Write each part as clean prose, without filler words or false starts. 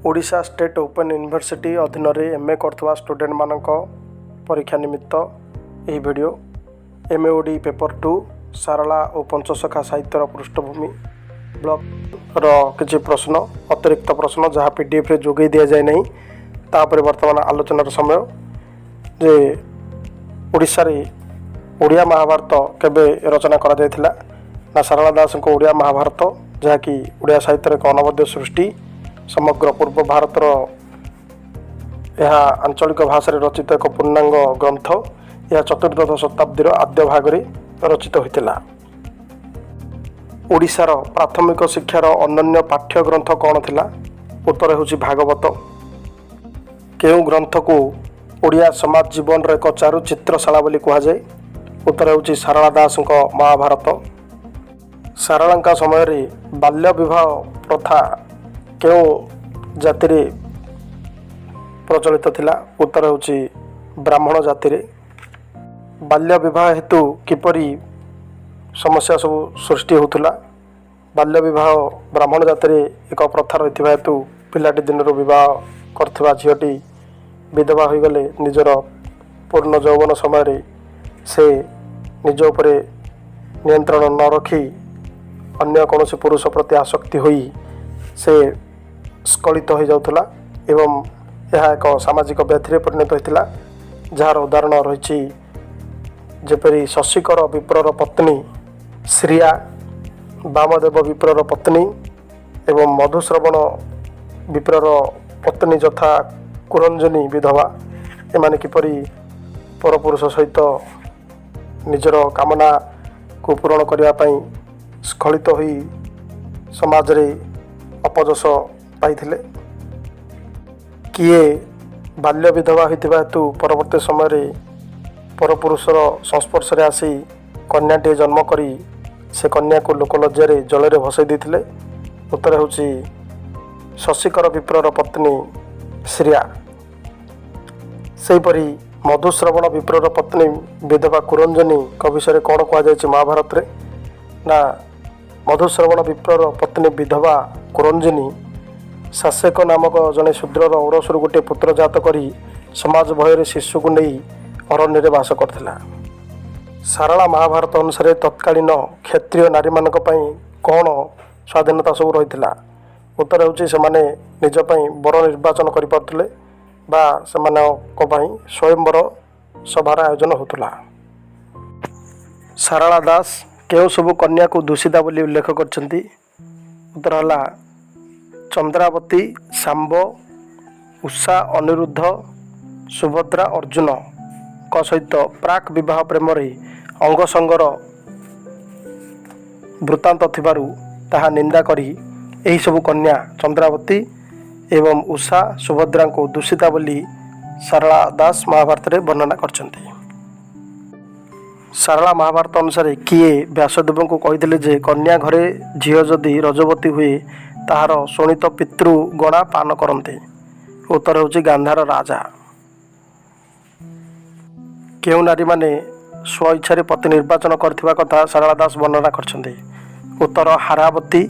Odisha state open university अधीन MA करथवा student मानक परीक्षा निमित्त यह वीडियो एमएओडी पेपर 2 सारला और पंचसखा साहित्यर पृष्ठभूमि ब्लॉक किसी प्रश्न अतिरिक्त प्रश्न जहाँ पीडीएफ रे जोगई दि जाए नहीं तापर वर्तमान आलोचनार समय जे ओडिशा रे ओडिया महाभारत केबे रचना करा जायथिला ना सारला दास को ओडिया महाभारत जहाँकि ओडिया साहित्य एक अनवद्य सृष्टि समग्र पूर्व भारतर यह आंचलिक भाषा रचित एक पूर्णांग ग्रंथ यह चतुर्दश शताब्दी आद्य भाग रचित होता। ओडिशार प्राथमिक शिक्षार अनन्य पाठ्य ग्रंथ कौन थिला? उत्तर होछि भागवत। केउ ग्रंथ को ओडिया समाज जीवन एक चारु चित्रशाला बोली कहा जाए? उत्तर होछि सारला दास महाभारत। सारला समय रे बाल्य विवाह प्रथा केउ जाति रे प्रचलित थिला? उत्तर होछि ब्राह्मण जाति रे। बाल्य विवाह हेतु किपरि समस्या सब सृष्टि होतुला? बाल्य विवाह ब्राह्मण जाति रे एक प्रथा रहिथिबा हेतु पिलाटी दिनरो विवाह करथिबा झियटी विधवा होई गले निजर पूर्ण यौवन समय रे से निज उपरे नियंत्रण न रखी अन्य कौन पुरुष प्रति आसक्ति होई से स्खलित हो जाउथला एवं यह एक सामाजिक व्याधि परिणत होता जार उदाहरण रही जेपरी शशिकर विप्रर पत्नी श्रिया, वामदेव विप्रर पत्नी एवं मधुश्रवण विप्रर पत्नी यथा कुरंजनी विधवा एमाने किपरि परपुरुष सहित निजर कामना को पूरण करने पई स्खलित होई समाज रे अपजस पाइथिले। किए बाल्य विधवा होइथिबा हेतु परवर्ती समय रे परपुरुषर संस्पर्श रे आसी कन्याटे जन्म करी से कन्या को लोकलज्जारे जल में भसई देथिले? उत्तर होछि शशिकर विप्रर पत्नी श्रिया। सेहीपरि मधुश्रवण विप्रर पत्नी विधवा कुरंजनी विषय कौन कहुଯାଇଛି महाभारत रे? ना मधुश्रवण विप्रर पत्नी विधवा कुरंजनी शासक नामक जड़े शूद्रर औरसर गोटे पुत्र जात करी समाज भयर शिशु को नहीं अरण्य बास करथिला। सारला महाभारत अनुसार तत्कालीन क्षत्रिय नारी मानक पई कौन स्वाधीनता सब रही? उत्तर होछि सेमाने निज पई वर निर्वाचन करि पारुथिले बा सेमानक पई स्वयंवर सभार आयोजन होतुला। सारला दास केउ सब कन्या को दूषिता बोली उल्लेख करछंती? उत्तर हला चंद्रावती, सांब, उषा, अनिरुद्ध, सुभद्रा, अर्जुन का सहित प्राक विवाह प्रेम अंगसंगर वृत्तांत थिबारु ताहा निंदा करी एही सब कन्या चंद्रावती एवं उषा, सुभद्रा को दूषिता बोली सारला दास महाभारत रे वर्णना करछंती। सारला महाभारत अनुसार किए व्यासदेव को कही जे कन्या घरे झील जदि रजवती हुए ताहार शोणित पितृ गणा पान करते? उत्तर होछि गांधार राजा। केउ नारी माने स्व इच्छा पति निर्वाचन करथिबा कथा सारला दास वर्णना करछन्ते? उत्तर हारावती,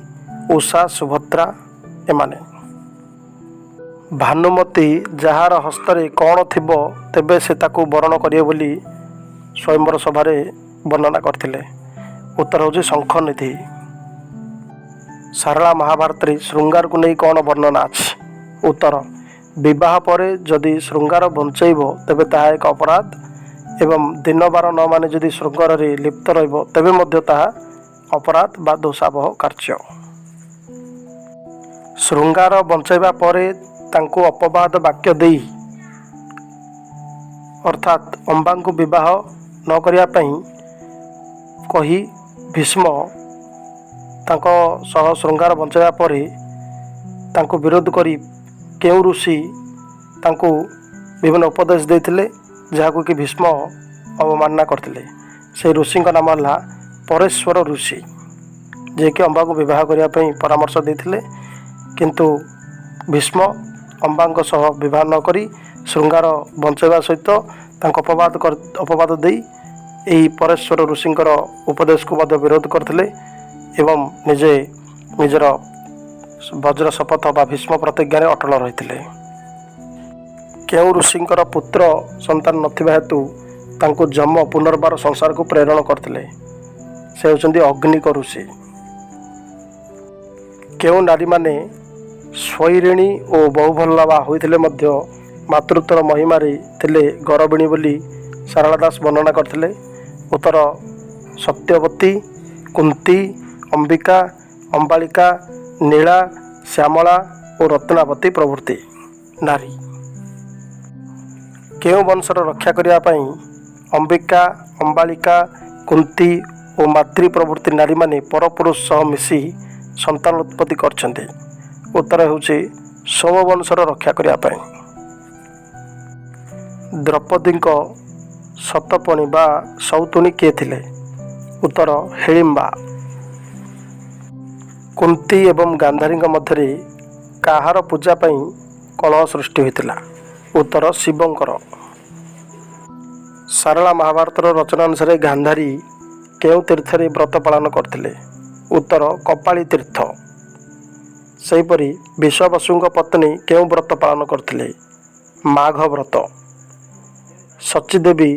उषा, सुभद्रा एमाने। भानुमती जहार हस्तरे कौन थिबो तेबे से ताकू वरण करिए बोली स्वयंवर सभारे वर्णना करथिले? उत्तर होछि शंखनिधि। सारला महाभारत रे श्रृंगार को नहीं कौन वर्णना अछि? उत्तर विवाह परे जदि श्रृंगार बंचैबो तेबे ताहा एक अपराध एवं दिन बार न माने जदि श्रृंगार रे लिप्त रहिबो तेबे मध्य ताहा अपराध बा दोषावह कार्य। श्रृंगार बंचैबा परे तांको अपवाद वाक्य देई अर्थात अंबा को विवाह न करिया पई कही भीष्म तांको सह श्रृंगार बंचाया परे तांको विरोध करी केउ ऋषि तांको विभिन्न उपदेश देथिले जहाको कि भीष्म अवमानना करथिले। से ऋषि नाम है परेश्वर ऋषि जे कि अंबा को विवाह करिया पई परामर्श देथिले किंतु भीष्म अंबा सह विवाह न करी श्रृंगार बंचाइबा सहित तांको अपवाद देई एही परेश्वर ऋषिंकर उपदेश को विरोध करथिले एवं निजे निजर ବଜ୍ର ଶପଥ ବା ଭୀଷ୍ମ ପ୍ରତିଜ୍ଞାରେ ଅଟଳ ରହିଥିଲେ। କେଉଁ ଋଷିଙ୍କର ପୁତ୍ର ସନ୍ତାନ ନଥିବା ହେତୁ ତାଙ୍କୁ ଯମ ପୁନର୍ବାର ସଂସାରକୁ ପ୍ରେରଣ କରିଥିଲେ? ସେ ହେଉଛନ୍ତି ଅଗ୍ନିକ ଋଷି। କେଉଁ ନାରୀମାନେ ସ୍ୱୈରିଣୀ ଓ ବହୁଭଲ୍ଲଭା ହୋଇଥିଲେ ମଧ୍ୟ ମାତୃତ୍ୱର ମହିମାରେ ଥିଲେ ଗରବିଣୀ ବୋଲି ଶାରଳା ଦାସ ବର୍ଣ୍ଣନା କରିଥିଲେ? ଉତ୍ତର ସତ୍ୟବତୀ, କୁନ୍ତୀ, ଅମ୍ବିକା, ଅମ୍ବାଳିକା, ନୀଳା, ଶ୍ୟାମଳା ଓ ରତ୍ନାବତୀ ପ୍ରଭୃତି ନାରୀ। କେଉଁ ବଂଶର ରକ୍ଷା କରିବା ପାଇଁ ଅମ୍ବିକା, ଅମ୍ବାଳିକା, କୁନ୍ତୀ ଓ ମାଦ୍ରୀ ପ୍ରଭୃତି ନାରୀମାନେ ପରପୁରୁଷ ସହ ମିଶି ସନ୍ତାନ ଉତ୍ପତ୍ତି କରିଛନ୍ତି? ଉତ୍ତର ହେଉଛି ସୋମବଂଶର ରକ୍ଷା କରିବା ପାଇଁ। ଦ୍ରୌପଦୀଙ୍କ ସତପଣୀ ବା ସଉତୁଣୀ କିଏ ଥିଲେ? ଉତ୍ତର ହିଡ଼ିମ୍ବା। କୁନ୍ତୀ ଏବଂ ଗାନ୍ଧାରୀଙ୍କ ମଧ୍ୟରେ କାହାର ପୂଜା ପାଇଁ କଳହ ସୃଷ୍ଟି ହୋଇଥିଲା? ଉତ୍ତର ଶିବଙ୍କର। ଶାରଳା ମହାଭାରତର ରଚନା ଅନୁସାରେ ଗାନ୍ଧାରୀ କେଉଁ ତୀର୍ଥରେ ବ୍ରତ ପାଳନ କରିଥିଲେ? ଉତ୍ତର କପାଳୀ ତୀର୍ଥ। ସେହିପରି ବିଶ୍ୱାବସୁଙ୍କ ପତ୍ନୀ କେଉଁ ବ୍ରତ ପାଳନ କରିଥିଲେ? ମାଘ ବ୍ରତ। ସଚୀଦେବୀ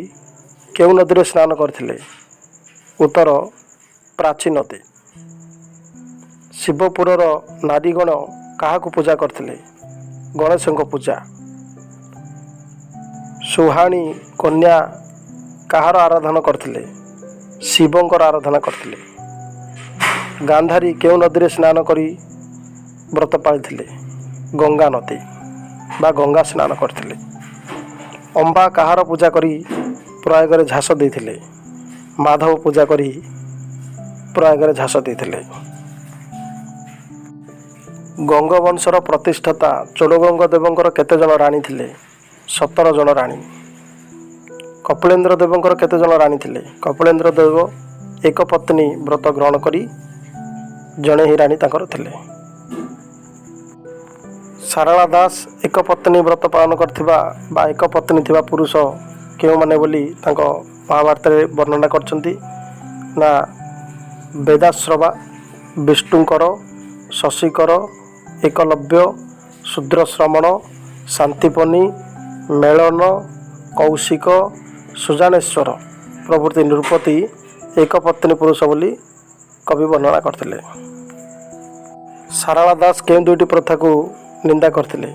କେଉଁ ନଦୀରେ ସ୍ନାନ କରିଥିଲେ? ଉତ୍ତର ପ୍ରାଚୀ ନଦୀ। ଶିବପୁରର ନାରୀଗଣ କାହାକୁ ପୂଜା କରିଥିଲେ? ଗଣେଶଙ୍କ ପୂଜା। ସୁହାଣୀ କନ୍ୟା କାହାର ଆରାଧନା କରିଥିଲେ? ଶିବଙ୍କର ଆରାଧନା କରିଥିଲେ। ଗାନ୍ଧାରୀ କେଉଁ ନଦୀରେ ସ୍ନାନ କରି ବ୍ରତ ପାଳିଥିଲେ? ଗଙ୍ଗା ନଦୀ ବା ଗଙ୍ଗା ସ୍ନାନ କରିଥିଲେ। ଅମ୍ବା କାହାର ପୂଜା କରି ପ୍ରୟାଗରେ ଝାସ ଦେଇଥିଲେ? ମାଧବ ପୂଜା କରି ପ୍ରୟାଗରେ ଝାସ ଦେଇଥିଲେ। ଗଙ୍ଗବଂଶର ପ୍ରତିଷ୍ଠାତା ଚୋଡ଼ଗଙ୍ଗ ଦେବଙ୍କର କେତେ ଜଣ ରାଣୀ ଥିଲେ? 17 ଜଣ ରାଣୀ। କପିଳେନ୍ଦ୍ର ଦେବଙ୍କର କେତେ ଜଣ ରାଣୀ ଥିଲେ? କପିଳେନ୍ଦ୍ର ଦେବ ଏକ ପତ୍ନୀ ବ୍ରତ ଗ୍ରହଣ କରି ଜଣେ ହିଁ ରାଣୀ ତାଙ୍କର ଥିଲେ। ଶାରଳା ଦାସ ଏକ ପତ୍ନୀ ବ୍ରତ ପାଳନ କରିଥିବା ବା ଏକ ପତ୍ନୀ ଥିବା ପୁରୁଷ କେଉଁମାନେ ବୋଲି ତାଙ୍କ ମହାଭାରତରେ ବର୍ଣ୍ଣନା କରିଛନ୍ତି? ନା ବେଦାଶ୍ରବା, ବିଷ୍ଣୁଙ୍କର, ଶଶୀକର, ଏକଲବ୍ୟ, ଶୂଦ୍ରଶ୍ରମଣ, ଶାନ୍ତିପନୀ, ମେଳନ, କୌଶିକ, ସୁଜାନେଶ୍ୱର ପ୍ରଭୃତି ନୃପତି ଏକ ପତ୍ନୀ ପୁରୁଷ ବୋଲି କବି ବର୍ଣ୍ଣନା କରିଥିଲେ। ଶାରଳା ଦାସ କେଉଁ ଦୁଇଟି ପ୍ରଥାକୁ ନିନ୍ଦା କରିଥିଲେ?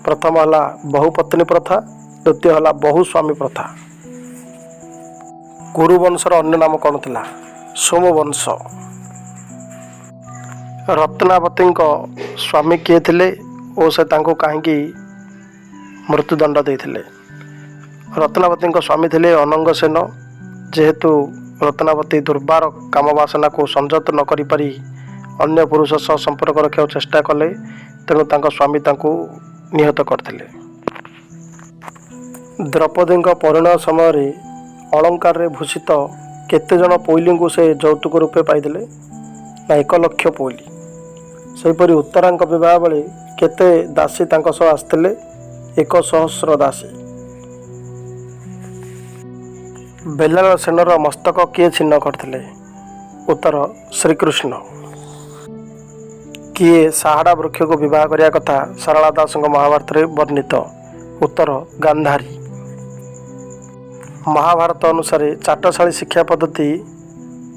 ପ୍ରଥମ ହେଲା ବହୁପତ୍ନୀ ପ୍ରଥା, ଦ୍ୱିତୀୟ ହେଲା ବହୁ ସ୍ୱାମୀ ପ୍ରଥା। କୁରୁବଂଶର ଅନ୍ୟ ନାମ କ'ଣ ଥିଲା? ସୋମବଂଶ। ରତ୍ନାବତୀଙ୍କ ସ୍ୱାମୀ କିଏ ଥିଲେ ଓ ସେ ତାଙ୍କୁ କାହିଁକି ମୃତ୍ୟୁଦଣ୍ଡ ଦେଇଥିଲେ? ରତ୍ନାବତୀଙ୍କ ସ୍ୱାମୀ ଥିଲେ ଅନଙ୍ଗସେନ। ଯେହେତୁ ରତ୍ନାବତୀ ଦୁର୍ବାର କାମବାସନାକୁ ସଂଯତ ନ କରିପାରି ଅନ୍ୟ ପୁରୁଷ ସହ ସମ୍ପର୍କ ରଖିବାକୁ ଚେଷ୍ଟା କଲେ, ତେଣୁ ତାଙ୍କ ସ୍ୱାମୀ ତାଙ୍କୁ ନିହତ କରିଥିଲେ। ଦ୍ରୌପଦୀଙ୍କ ପରିଣୟ ସମୟରେ ଅଳଙ୍କାରରେ ଭୂଷିତ କେତେଜଣ ପୋଇଲିଙ୍କୁ ସେ ଯୌତୁକ ରୂପେ ପାଇଥିଲେ? ନା 1 ଲକ୍ଷ ପୋଇଲି। ସେହିପରି ଉତ୍ତରାଙ୍କ ବିବାହ ବେଳେ କେତେ ଦାସୀ ତାଙ୍କ ସହ ଆସିଥିଲେ? 1,000 ଦାସୀ। ବେଲାଳ ସେନର ମସ୍ତକ କିଏ ଛିନ୍ନ କରିଥିଲେ? ଉତ୍ତର ଶ୍ରୀକୃଷ୍ଣ। କିଏ ସାହାଡ଼ା ବୃକ୍ଷକୁ ବିବାହ କରିବା କଥା ଶାରଳା ଦାସଙ୍କ ମହାଭାରତରେ ବର୍ଣ୍ଣିତ? ଉତ୍ତର ଗାନ୍ଧାରୀ। ମହାଭାରତ ଅନୁସାରେ ଚାଟଶାଳୀ ଶିକ୍ଷା ପଦ୍ଧତି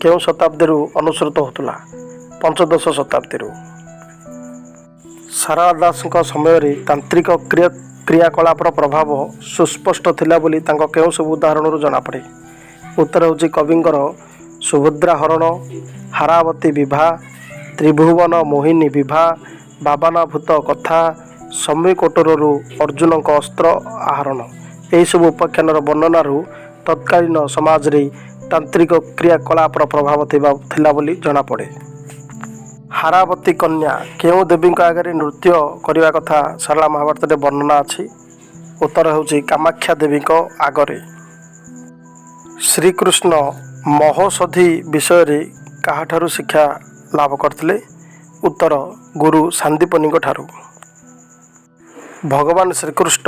କେଉଁ ଶତାବ୍ଦୀରୁ ଅନୁସୃତ ହେଉଥିଲା? 15ଶ ଶତାବ୍ଦୀରୁ। ଶାରଳା ଦାସଙ୍କ ସମୟରେ ତାନ୍ତ୍ରିକ କ୍ରିୟାକଳାପର ପ୍ରଭାବ ସୁସ୍ପଷ୍ଟ ଥିଲା ବୋଲି ତାଙ୍କ କେଉଁ ସବୁ ଉଦାହରଣରୁ ଜଣାପଡ଼େ? ଉତ୍ତର ହେଉଛି କବିଙ୍କର ସୁଭଦ୍ରା ହରଣ, ହାରାବତୀ ବିଭା, ତ୍ରିଭୁବନ ମୋହିନୀ ବିଭା, ବାବାନାଭୂତ କଥା, ସମୀକୋଟରରୁ ଅର୍ଜୁନଙ୍କ ଅସ୍ତ୍ର ଆହରଣ। ଏହିସବୁ ଉପାଖ୍ୟାନର ବର୍ଣ୍ଣନାରୁ ତତ୍କାଳୀନ ସମାଜରେ ତାନ୍ତ୍ରିକ କ୍ରିୟାକଳାପର ପ୍ରଭାବ ଥିଲା ବୋଲି ଜଣାପଡ଼େ। ହାରାବତୀ କନ୍ୟା କେଉଁ ଦେବୀଙ୍କ ଆଗରେ ନୃତ୍ୟ କରିବା କଥା ଶାରଳା ମହାଭାରତରେ ବର୍ଣ୍ଣନା ଅଛି? ଉତ୍ତର ହେଉଛି କାମାକ୍ଷା ଦେବୀଙ୍କ ଆଗରେ। ଶ୍ରୀକୃଷ୍ଣ ମହୋଷଧି ବିଷୟରେ କାହାଠାରୁ ଶିକ୍ଷା ଲାଭ କରିଥିଲେ? ଉତ୍ତର ଗୁରୁ ସାନ୍ଦୀପନୀଙ୍କ ଠାରୁ। ଭଗବାନ ଶ୍ରୀକୃଷ୍ଣ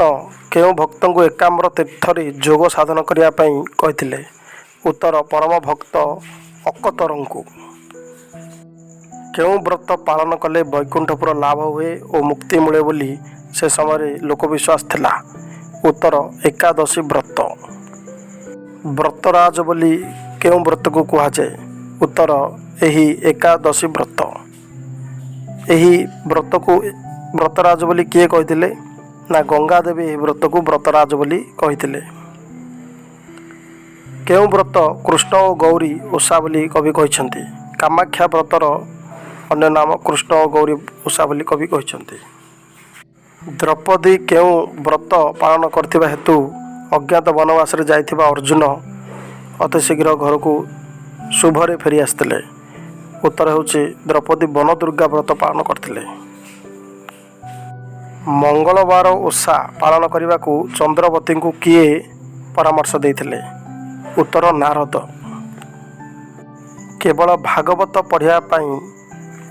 କେଉଁ ଭକ୍ତଙ୍କୁ ଏକାମ୍ର ତୀର୍ଥରେ ଯୋଗ ସାଧନ କରିବା ପାଇଁ କହିଥିଲେ? ଉତ୍ତର ପରମ ଭକ୍ତ ଅକତରଙ୍କୁ। କେଉଁ ବ୍ରତ ପାଳନ କଲେ ବୈକୁଣ୍ଠପୁର ଲାଭ ହୁଏ ଓ ମୁକ୍ତି ମିଳେ ବୋଲି ସେ ସମୟରେ ଲୋକବିଶ୍ୱାସ ଥିଲା? ଉତ୍ତର ଏକାଦଶୀ ବ୍ରତ। ବ୍ରତରାଜ ବୋଲି କେଉଁ ବ୍ରତକୁ କୁହାଯାଏ? ଉତ୍ତର ଏହି ଏକାଦଶୀ ବ୍ରତ। ଏହି ବ୍ରତକୁ ବ୍ରତରାଜ ବୋଲି କିଏ କହିଥିଲେ? ନା ଗଙ୍ଗା ଦେବୀ ଏହି ବ୍ରତକୁ ବ୍ରତରାଜ ବୋଲି କହିଥିଲେ। କେଉଁ ବ୍ରତ କୃଷ୍ଣ ଓ ଗୌରୀ ଓଷା ବୋଲି କବି କହିଛନ୍ତି? କାମାକ୍ଷା ବ୍ରତର ଅନ୍ୟ ନାମ କୃଷ୍ଣ ଓ ଗୌରୀ ଓଷା ବୋଲି କବି କହିଛନ୍ତି। ଦ୍ରୌପଦୀ କେଉଁ ବ୍ରତ ପାଳନ କରିଥିବା ହେତୁ ଅଜ୍ଞାତ ବନବାସରେ ଯାଇଥିବା ଅର୍ଜୁନ ଅତି ଶୀଘ୍ର ଘରକୁ ଶୁଭରେ ଫେରି ଆସିଥିଲେ? ଉତ୍ତର ହେଉଛି ଦ୍ରୌପଦୀ ବନଦୁର୍ଗା ବ୍ରତ ପାଳନ କରିଥିଲେ। ମଙ୍ଗଳବାର ଓଷା ପାଳନ କରିବାକୁ ଚନ୍ଦ୍ରବତୀଙ୍କୁ କିଏ ପରାମର୍ଶ ଦେଇଥିଲେ? ଉତ୍ତର ନାରଦ। କେବଳ ଭାଗବତ ପଢ଼ିବା ପାଇଁ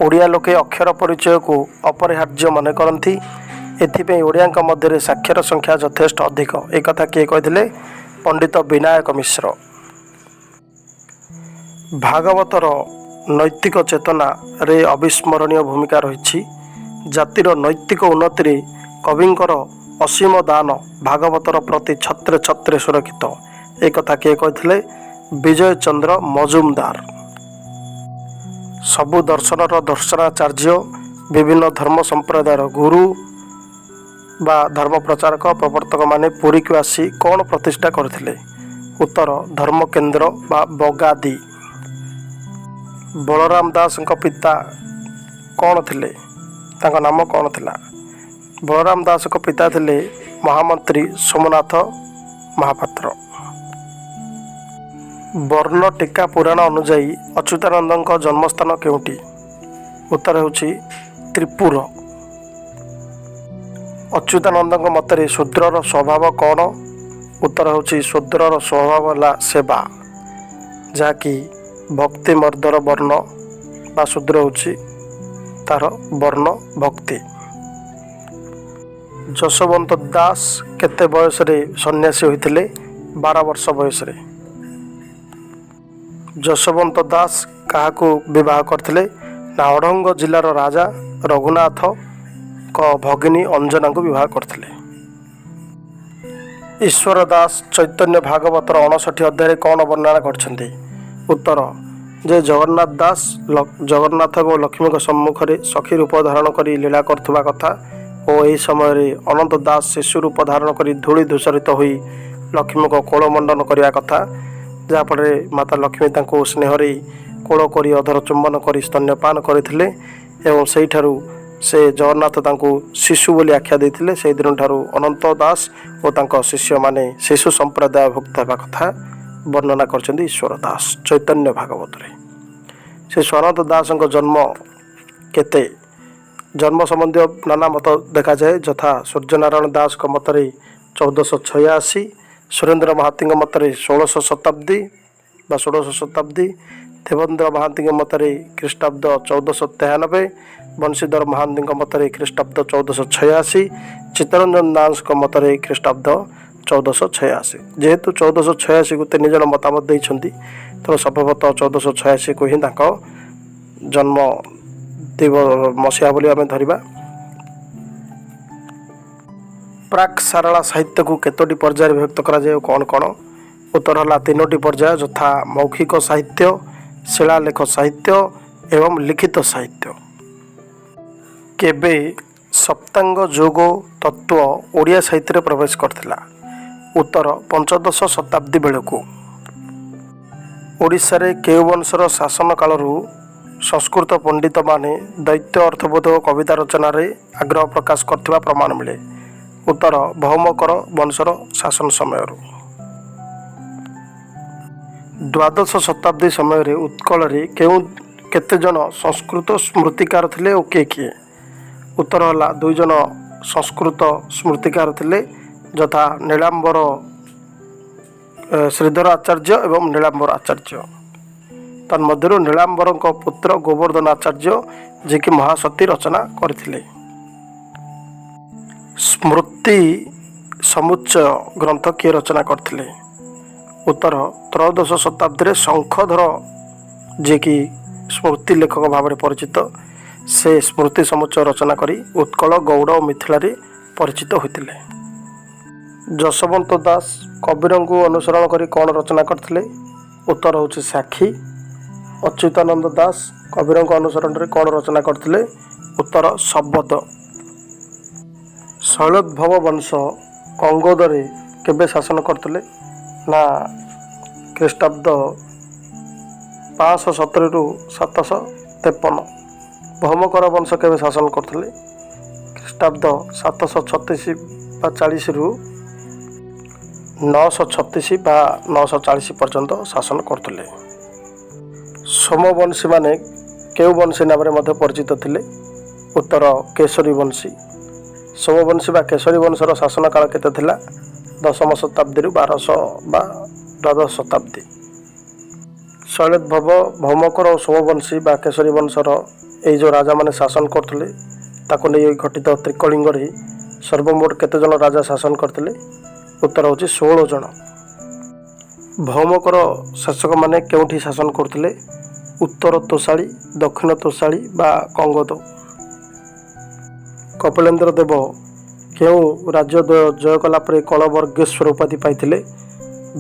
ଓଡ଼ିଆ ଲୋକେ ଅକ୍ଷର ପରିଚୟକୁ ଅପରିହାର୍ଯ୍ୟ ମନେ କରନ୍ତି। ଏଥିପାଇଁ ଓଡ଼ିଆଙ୍କ ମଧ୍ୟରେ ସାକ୍ଷର ସଂଖ୍ୟା ଯଥେଷ୍ଟ ଅଧିକ। ଏକଥା କିଏ କହିଥିଲେ? ପଣ୍ଡିତ ବିନାୟକ ମିଶ୍ର। ଭାଗବତର ନୈତିକ ଚେତନାରେ ଅବିସ୍ମରଣୀୟ ଭୂମିକା ରହିଛି। ଜାତିର ନୈତିକ ଉନ୍ନତିରେ କବିଙ୍କର ଅସୀମ ଦାନ ଭାଗବତର ପ୍ରତି ଛତ୍ରେ ଛତ୍ରେ ସୁରକ୍ଷିତ। ଏକଥା କିଏ କହିଥିଲେ? ବିଜୟ ଚନ୍ଦ୍ର ମଜୁମଦାର। ସବୁ ଦର୍ଶନର ଦର୍ଶନାଚାର୍ଯ୍ୟ, ବିଭିନ୍ନ ଧର୍ମ ସମ୍ପ୍ରଦାୟର ଗୁରୁ ବା ଧର୍ମ ପ୍ରଚାରକ ପ୍ରବର୍ତ୍ତକମାନେ ପୁରୀକୁ ଆସି କ'ଣ ପ୍ରତିଷ୍ଠା କରିଥିଲେ? ଉତ୍ତର ଧର୍ମକେନ୍ଦ୍ର ବା ବଗାଦି। ବଳରାମ ଦାସଙ୍କ ପିତା କ'ଣ ଥିଲେ? ତାଙ୍କ ନାମ କ'ଣ ଥିଲା? ବଳରାମ ଦାସଙ୍କ ପିତା ଥିଲେ ମହାମନ୍ତ୍ରୀ ସୋମନାଥ ମହାପାତ୍ର। ବର୍ଣ୍ଣ ଟୀକା ପୁରାଣ ଅନୁଯାୟୀ ଅଚ୍ୟୁତାନନ୍ଦଙ୍କ ଜନ୍ମସ୍ଥାନ କେଉଁଠି? ଉତ୍ତର ହେଉଛି ତ୍ରିପୁର। ଅଚ୍ୟୁତାନନ୍ଦଙ୍କ ମତରେ ଶୂଦ୍ରର ସ୍ୱଭାବ କ'ଣ? ଉତ୍ତର ହେଉଛି ଶୂଦ୍ରର ସ୍ୱଭାବ ହେଲା ସେବା, ଯାହାକି ଭକ୍ତି ମର୍ଦ୍ଦର ବର୍ଣ୍ଣ ବା ଶୂଦ୍ର ହେଉଛି ତାର ବର୍ଣ୍ଣ ଭକ୍ତି। ଯଶୋବନ୍ତ ଦାସ କେତେ ବୟସରେ ସନ୍ନ୍ୟାସୀ ହୋଇଥିଲେ? 12 ବର୍ଷ ବୟସରେ। ଯଶୋବନ୍ତ ଦାସ କାହାକୁ ବିବାହ କରିଥିଲେ? ନା ଅଡ଼ଙ୍ଗ ଜିଲ୍ଲାର ରାଜା ରଘୁନାଥଙ୍କ ଭଗିନୀ ଅଞ୍ଜନାଙ୍କୁ ବିବାହ କରିଥିଲେ। ଈଶ୍ୱର ଦାସ ଚୈତନ୍ୟ ଭାଗବତର 59 ଅଧ୍ୟାୟରେ କ'ଣ ବର୍ଣ୍ଣନା କରିଛନ୍ତି? ଉତ୍ତର ଯେ ଜଗନ୍ନାଥ ଦାସ ଜଗନ୍ନାଥ ଏବଂ ଲକ୍ଷ୍ମୀଙ୍କ ସମ୍ମୁଖରେ ସଖୀ ରୂପ ଧାରଣ କରି ଲୀଳା କରୁଥିବା କଥା ଓ ଏହି ସମୟରେ ଅନନ୍ତ ଦାସ ଶିଶୁ ରୂପ ଧାରଣ କରି ଧୂଳି ଧୂସରିତ ହୋଇ ଲକ୍ଷ୍ମୀଙ୍କ କୋଳ ମଣ୍ଡନ କରିବା କଥା, ଯାହାଫଳରେ ମାତା ଲକ୍ଷ୍ମୀ ତାଙ୍କୁ ସ୍ନେହରେ କୋଳ କରି ଅଧର ଚୁମ୍ବନ କରି ସ୍ତନ୍ୟପାନ କରିଥିଲେ ଏବଂ ସେହିଠାରୁ ସେ ଜଗନ୍ନାଥ ତାଙ୍କୁ ଶିଶୁ ବୋଲି ଆଖ୍ୟା ଦେଇଥିଲେ। ସେହିଦିନଠାରୁ ଅନନ୍ତ ଦାସ ଓ ତାଙ୍କ ଶିଷ୍ୟମାନେ ଶିଶୁ ସମ୍ପ୍ରଦାୟଭୁକ୍ତ ହେବା କଥା ବର୍ଣ୍ଣନା କରିଛନ୍ତି ଈଶ୍ୱର ଦାସ ଚୈତନ୍ୟ ଭାଗବତରେ। ସେ ଅନନ୍ତ ଦାସଙ୍କ ଜନ୍ମ କେତେ? ଜନ୍ମ ସମ୍ବନ୍ଧୀୟ ନାନା ମତ ଦେଖାଯାଏ, ଯଥା ସୂର୍ଯ୍ୟନାରାୟଣ ଦାସଙ୍କ ମତରେ 1486, ସୁରେନ୍ଦ୍ର ମହାନ୍ତିଙ୍କ ମତରେ 16 ଶତାବ୍ଦୀ ବା 16 ଶତାବ୍ଦୀ, ଦେବେନ୍ଦ୍ର ମହାନ୍ତିଙ୍କ ମତରେ ଖ୍ରୀଷ୍ଟାବ୍ଦ 1493, ବଂଶୀଧର ମହାନ୍ତିଙ୍କ ମତରେ ଖ୍ରୀଷ୍ଟାବ୍ଦ 1486, ଚିତ୍ତରଞ୍ଜନ ଦାସଙ୍କ ମତରେ ଖ୍ରୀଷ୍ଟାବ୍ଦ 1486। ଯେହେତୁ 1486କୁ 3 ଜଣ ମତାମତ ଦେଇଛନ୍ତି, ତେଣୁ ସମ୍ଭବତଃ 1486କୁ ହିଁ ତାଙ୍କ ଜନ୍ମ ମସିହା ବୋଲି ଆମେ ଧରିବା। ପ୍ରାକ୍ ସାରଳା ସାହିତ୍ୟକୁ କେତୋଟି ପର୍ଯ୍ୟାୟରେ ବିଭକ୍ତ କରାଯାଏ ଓ କ'ଣ କ'ଣ? ଉତ୍ତର ହେଲା 3ଟି ପର୍ଯ୍ୟାୟ, ଯଥା ମୌଖିକ ସାହିତ୍ୟ, ଶିଳାଲେଖ ସାହିତ୍ୟ ଏବଂ ଲିଖିତ ସାହିତ୍ୟ। କେବେ ସପ୍ତାଙ୍ଗ ଯୋଗ ତତ୍ତ୍ୱ ଓଡ଼ିଆ ସାହିତ୍ୟରେ ପ୍ରବେଶ କରିଥିଲା? ଉତ୍ତର ପଞ୍ଚଦଶ ଶତାବ୍ଦୀ ବେଳକୁ। ଓଡ଼ିଶାରେ କେଉଁ ବଂଶର ଶାସନ କାଳରୁ ସଂସ୍କୃତ ପଣ୍ଡିତମାନେ ଦୈତ୍ୟ ଅର୍ଥବୋଧକ କବିତା ରଚନାରେ ଆଗ୍ରହ ପ୍ରକାଶ କରିଥିବା ପ୍ରମାଣ ମିଳେ? ଉତ୍ତର ଭୌମକର ବଂଶର ଶାସନ ସମୟରୁ। ଦ୍ୱାଦଶ ଶତାବ୍ଦୀ ସମୟରେ ଉତ୍କଳରେ କେତେଜଣ ସଂସ୍କୃତ ସ୍ମୃତିକାର ଥିଲେ ଓ କିଏ କିଏ? ଉତ୍ତର ହେଲା 2 ଜଣ ସଂସ୍କୃତ ସ୍ମୃତିକାର ଥିଲେ, ଯଥା ନୀଳାମ୍ବର ଶ୍ରୀଧର ଆଚାର୍ଯ୍ୟ ଏବଂ ନୀଳାମ୍ବର ଆଚାର୍ଯ୍ୟ। ତନ୍ମଧ୍ୟରୁ ନୀଳାମ୍ବରଙ୍କ ପୁତ୍ର ଗୋବର୍ଦ୍ଧନ ଆଚାର୍ଯ୍ୟ, ଯିଏକି ମହାସତୀ ରଚନା କରିଥିଲେ। ସ୍ମୃତି ସମୁଚ୍ଚୟ ଗ୍ରନ୍ଥ କିଏ ରଚନା କରିଥିଲେ? ଉତ୍ତର ତ୍ରୟୋଦଶ ଶତାବ୍ଦୀରେ ଶଙ୍ଖଧର, ଯିଏକି ସ୍ମୃତି ଲେଖକ ଭାବରେ ପରିଚିତ। ସେ ସ୍ମୃତି ସମୁଚ୍ଚୟ ରଚନା କରି ଉତ୍କଳ, ଗୌଡ଼ ଓ ମିଥିଳାରେ ପରିଚିତ ହୋଇଥିଲେ। ଯଶୋବନ୍ତ ଦାସ କବୀରଙ୍କୁ ଅନୁସରଣ କରି କ'ଣ ରଚନା କରିଥିଲେ? ଉତ୍ତର ହେଉଛି ସାକ୍ଷୀ। ଅଚ୍ୟୁତାନନ୍ଦ ଦାସ କବୀରଙ୍କ ଅନୁସରଣରେ କ'ଣ ରଚନା କରିଥିଲେ? ଉତ୍ତର ଶବଦ। ଶୈଳୋଦ୍ଭବ ବଂଶ କଙ୍ଗୋଦରେ କେବେ ଶାସନ କରିଥିଲେ? ନା ଖ୍ରୀଷ୍ଟାବ୍ଦ 570 753। ଭୌମକର ବଂଶ କେବେ ଶାସନ କରିଥିଲେ? ଖ୍ରୀଷ୍ଟାବ୍ଦ 736 ବା 40 936 ବା 940 ପର୍ଯ୍ୟନ୍ତ ଶାସନ କରୁଥିଲେ। ସୋମବଂଶୀମାନେ କେଉଁ ବଂଶୀ ନାମରେ ମଧ୍ୟ ପରିଚିତ ଥିଲେ? ଉତ୍ତର କେଶରୀ ବଂଶୀ। ସୋମବଂଶୀ ବା କେଶରୀ ବଂଶର ଶାସନ କାଳ କେତେ ଥିଲା? 10ମ ଶତାବ୍ଦୀରୁ 1200 ବା ଦ୍ୱାଦଶ ଶତାବ୍ଦୀ। ଶୈଳୋଦ୍ଭବ, ଭୌମକର ଓ ସୋମବଂଶୀ ବା କେଶରୀ ବଂଶର ଏଇ ଯେଉଁ ରାଜାମାନେ ଶାସନ କରୁଥିଲେ ତାକୁ ନେଇ ଗଠିତ ତ୍ରିକଳିଙ୍ଗରେ ସର୍ବମୋଟ କେତେଜଣ ରାଜା ଶାସନ କରିଥିଲେ? ଉତ୍ତର ହେଉଛି 16 ଜଣ। ଭୌମକର ଶାସକମାନେ କେଉଁଠି ଶାସନ କରୁଥିଲେ? ଉତ୍ତର ତୋଷାଳୀ, ଦକ୍ଷିଣ ତୋଷାଳୀ ବା କଙ୍ଗୋଦ। କପିଳେନ୍ଦ୍ର ଦେବ କେଉଁ ରାଜ୍ୟଦ୍ୱୟ ଜୟ କଲା ପରେ କଳବର୍ଗେଶ୍ୱର ଉପାଧି ପାଇଥିଲେ?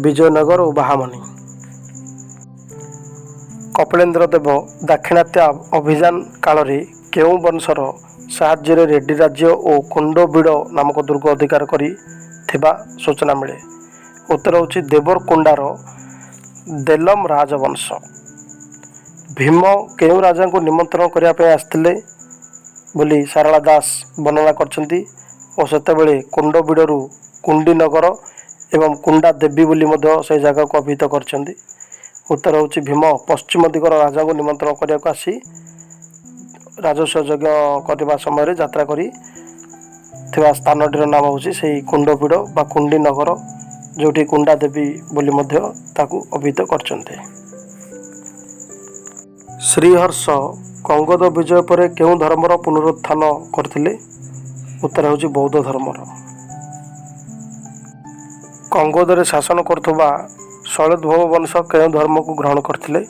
ବିଜୟନଗର ଓ ବାହାମନି। କପିଳେନ୍ଦ୍ର ଦେବ ଦାକ୍ଷିଣାତ୍ୟ ଅଭିଯାନ କାଳରେ କେଉଁ ବଂଶର ସାହାଯ୍ୟରେ ରେଡ୍ଡି ରାଜ୍ୟ ଓ କୁଣ୍ଡବିଡ଼ ନାମକ ଦୁର୍ଗ ଅଧିକାର କରି ଥିବା ସୂଚନା ମିଳେ? ଉତ୍ତର ହେଉଛି ଦେବରକୋଣ୍ଡାର ଦେଲମ ରାଜବଂଶ। ଭୀମ କେଉଁ ରାଜାଙ୍କୁ ନିମନ୍ତ୍ରଣ କରିବା ପାଇଁ ଆସିଥିଲେ ବୋଲି ସାରଳା ଦାସ ବର୍ଣ୍ଣନା କରିଛନ୍ତି ଓ ସେତେବେଳେ କୁଣ୍ଡବିଡ଼ରୁ କୁଣ୍ଡିନଗର ଏବଂ କୁଣ୍ଡା ଦେବୀ ବୋଲି ମଧ୍ୟ ସେହି ଜାଗାକୁ ଅଭିହିତ କରିଛନ୍ତି? ଉତ୍ତର ହେଉଛି ଭୀମ ପଶ୍ଚିମ ଦିଗର ରାଜାଙ୍କୁ ନିମନ୍ତ୍ରଣ କରିବାକୁ ଆସି ରାଜସ୍ୱ ଯଜ୍ଞ କରିବା ସମୟରେ ଯାତ୍ରା କରି ଥିବା ସ୍ଥାନଟିର ନାମ ହେଉଛି ସେହି କୁଣ୍ଡବିଡ଼ ବା କୁଣ୍ଡିନଗର, ଯେଉଁଠି କୁଣ୍ଡା ଦେବୀ ବୋଲି ମଧ୍ୟ ତାକୁ ଅଭିହିତ କରିଛନ୍ତି। ଶ୍ରୀହର୍ଷ କଙ୍ଗୋଦ ବିଜୟ ପରେ କେଉଁ ଧର୍ମର ପୁନରୁତ୍ଥାନ କରିଥିଲେ? ଉତ୍ତର ହେଉଛି ବୌଦ୍ଧ ଧର୍ମର। କଙ୍ଗୋଦରେ ଶାସନ କରୁଥିବା ଶୈଳୋଦ୍ଭବ ବଂଶ କେଉଁ ଧର୍ମକୁ ଗ୍ରହଣ କରିଥିଲେ